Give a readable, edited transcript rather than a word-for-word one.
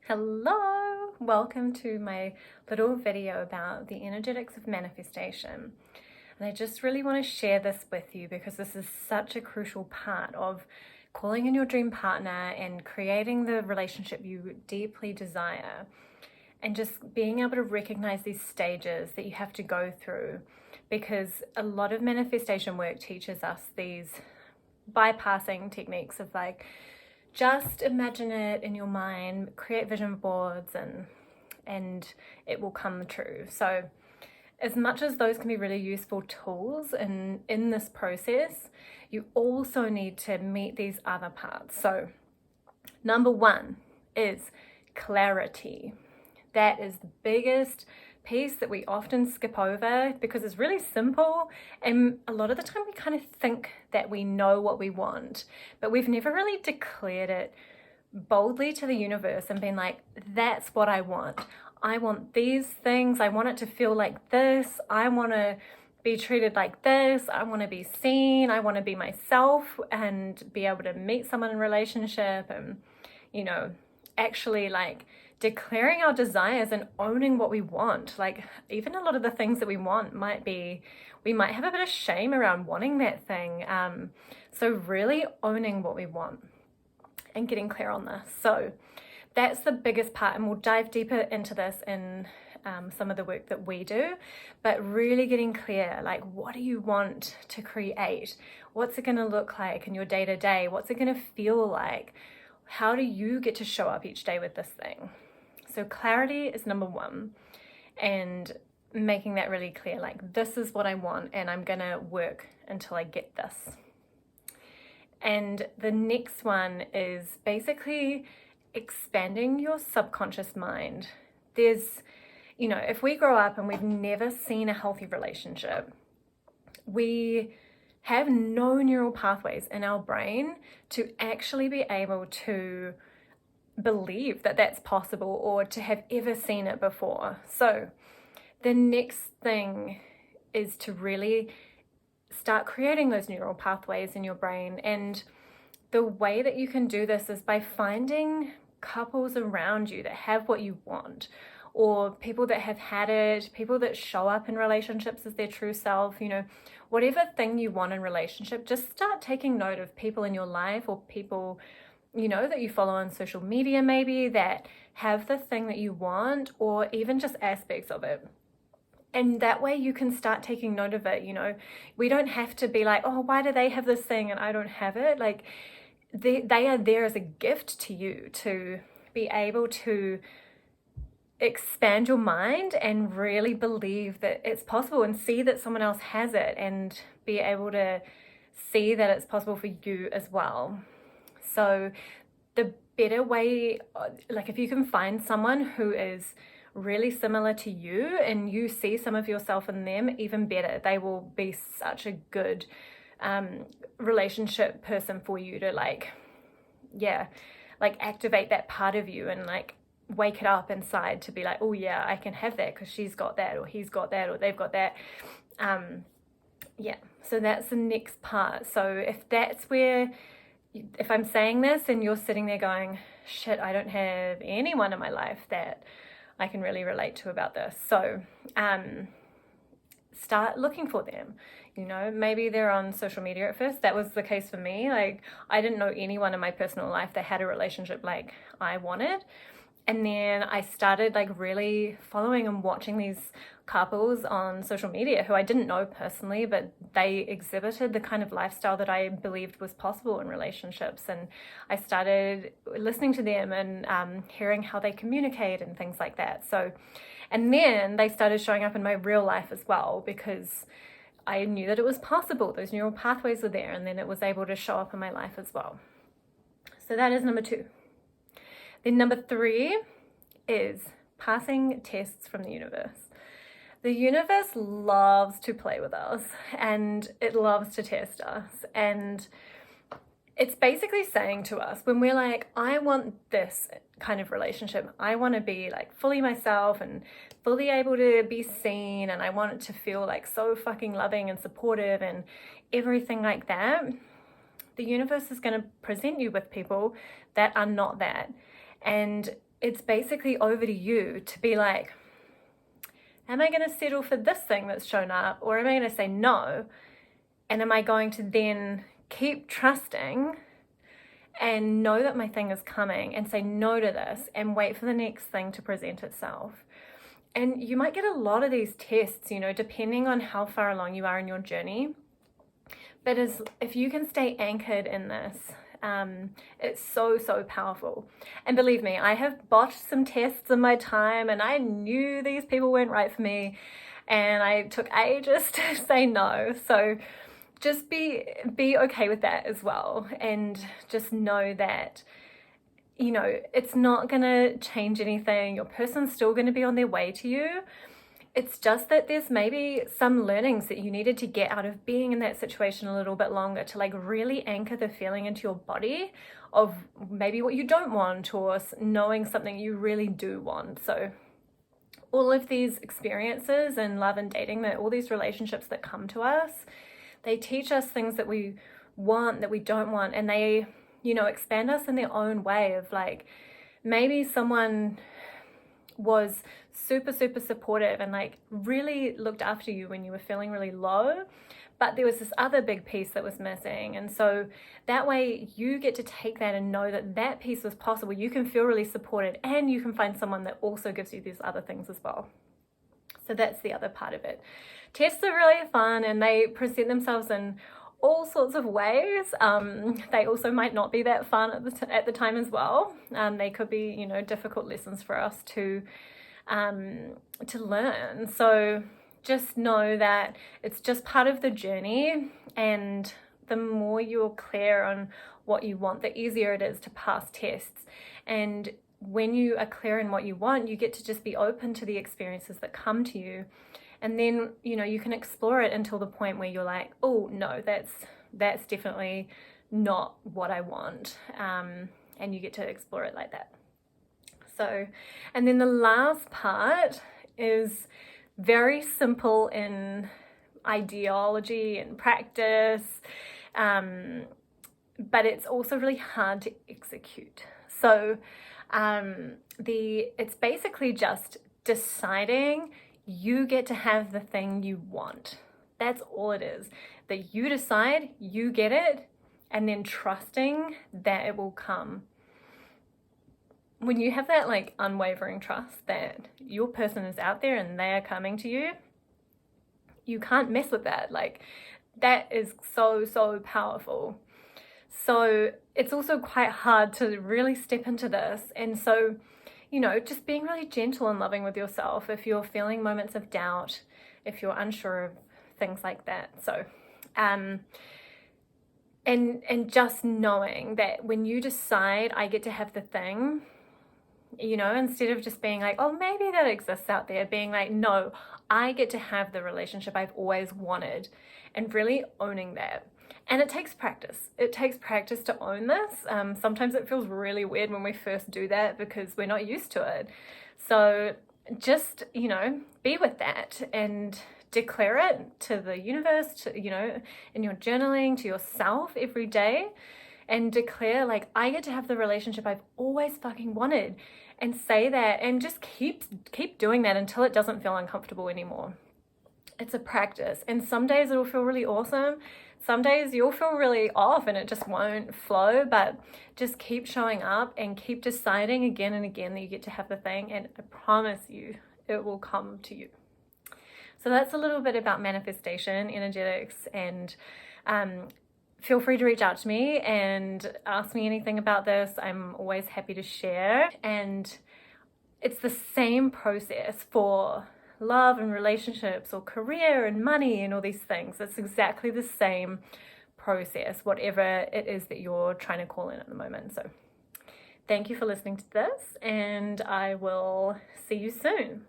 Hello! Welcome to my little video about the energetics of manifestation. And I just really want to share this with you because this is such a crucial part of calling in your dream partner and creating the relationship you deeply desire. And just being able to recognize these stages that you have to go through, because a lot of manifestation work teaches us these bypassing techniques of like, just imagine it in your mind, create vision boards, and it will come true. So as much as those can be really useful tools in this process, you also need to meet these other parts. So number one is clarity. That is the biggest piece that we often skip over because it's really simple, and a lot of the time we kind of think that we know what we want, but we've never really declared it boldly to the universe and been like, that's what I want. I want these things. I want it to feel like this. I want to be treated like this. I want to be seen. I want to be myself and be able to meet someone in a relationship and, actually like declaring our desires and owning what we want. Like even a lot of the things that we want we might have a bit of shame around wanting that thing. So really owning what we want and getting clear on this. So that's the biggest part, and we'll dive deeper into this in some of the work that we do, but really getting clear, like, what do you want to create? What's it going to look like in your day-to-day? What's it going to feel like? How do you get to show up each day with this thing? So clarity is number one, and making that really clear, like, this is what I want and I'm going to work until I get this. And the next one is basically expanding your subconscious mind. There's, if we grow up and we've never seen a healthy relationship, we have no neural pathways in our brain to actually be able to believe that that's possible or to have ever seen it before. So the next thing is to really start creating those neural pathways in your brain. And the way that you can do this is by finding couples around you that have what you want, or people that have had it, people that show up in relationships as their true self. Whatever thing you want in relationship, just start taking note of people in your life or people that you follow on social media maybe that have the thing that you want, or even just aspects of it. And that way you can start taking note of it. We don't have to be like, oh, why do they have this thing and I don't have it? Like they are there as a gift to you to be able to expand your mind and really believe that it's possible and see that someone else has it and be able to see that it's possible for you as well. So the better way, like if you can find someone who is really similar to you and you see some of yourself in them, even better. They will be such a good relationship person for you to activate that part of you and wake it up inside to be like, oh yeah, I can have that because she's got that or he's got that or they've got that. So that's the next part. So if I'm saying this and you're sitting there going, shit, I don't have anyone in my life that I can really relate to about this. So start looking for them. Maybe they're on social media at first. That was the case for me. Like I didn't know anyone in my personal life that had a relationship like I wanted. And then I started really following and watching these couples on social media who I didn't know personally, but they exhibited the kind of lifestyle that I believed was possible in relationships. And I started listening to them and hearing how they communicate and things like that. So, and then they started showing up in my real life as well because I knew that it was possible. Those neural pathways were there, and then it was able to show up in my life as well. So that is number two. Then number three is passing tests from the universe. The universe loves to play with us and it loves to test us. And it's basically saying to us when we're like, I want this kind of relationship. I want to be fully myself and fully able to be seen. And I want it to feel so fucking loving and supportive and everything like that. The universe is going to present you with people that are not that. And it's basically over to you to be like, am I going to settle for this thing that's shown up, or am I going to say no? And am I going to then keep trusting and know that my thing is coming and say no to this and wait for the next thing to present itself? And you might get a lot of these tests, you know, depending on how far along you are in your journey. But if you can stay anchored in this, it's so, so powerful. And believe me, I have botched some tests in my time, and I knew these people weren't right for me, and I took ages to say no. So just be okay with that as well, and just know that, you know, it's not gonna change anything. Your person's still gonna be on their way to you. It's just that there's maybe some learnings that you needed to get out of being in that situation a little bit longer to like really anchor the feeling into your body of maybe what you don't want, or knowing something you really do want. So all of these experiences in love and dating, that all these relationships that come to us, they teach us things that we want, that we don't want, and they, you know, expand us in their own way. Of like, maybe someone was super, super supportive and like really looked after you when you were feeling really low, but there was this other big piece that was missing. And so that way you get to take that and know that that piece was possible. You can feel really supported, and you can find someone that also gives you these other things as well. So that's the other part of it. Tests are really fun, and they present themselves in all sorts of ways. They also might not be that fun at the time as well. They could be, you know, difficult lessons for us to learn. So just know that it's just part of the journey, and the more you're clear on what you want, the easier it is to pass tests. And when you are clear in what you want, you get to just be open to the experiences that come to you. And then, you know, you can explore it until the point where you're like, oh no, that's definitely not what I want. And you get to explore it like that. So, and then the last part is very simple in ideology and practice, but it's also really hard to execute. So it's basically just deciding you get to have the thing you want. That's all it is. That you decide, you get it, and then trusting that it will come. When you have that like unwavering trust that your person is out there and they are coming to you, you can't mess with that. Like, that is so, so powerful. So it's also quite hard to really step into this. And so, you know, just being really gentle and loving with yourself if you're feeling moments of doubt, if you're unsure of things like that. So, and just knowing that when you decide I get to have the thing, you know, instead of just being like, oh, maybe that exists out there, being like, no, I get to have the relationship I've always wanted, and really owning that. And it takes practice. It takes practice to own this. Sometimes it feels really weird when we first do that because we're not used to it. So just, you know, be with that and declare it to the universe, to, you know, in your journaling, to yourself every day, and declare like, I get to have the relationship I've always fucking wanted, and say that, and just keep doing that until it doesn't feel uncomfortable anymore. It's a practice, and some days it'll feel really awesome. Some days you'll feel really off and it just won't flow, but just keep showing up and keep deciding again and again that you get to have the thing, and I promise you it will come to you. So that's a little bit about manifestation, energetics, and feel free to reach out to me and ask me anything about this. I'm always happy to share. And it's the same process for love and relationships, or career and money and all these things. It's exactly the same process, whatever it is that you're trying to call in at the moment. So thank you for listening to this, and I will see you soon.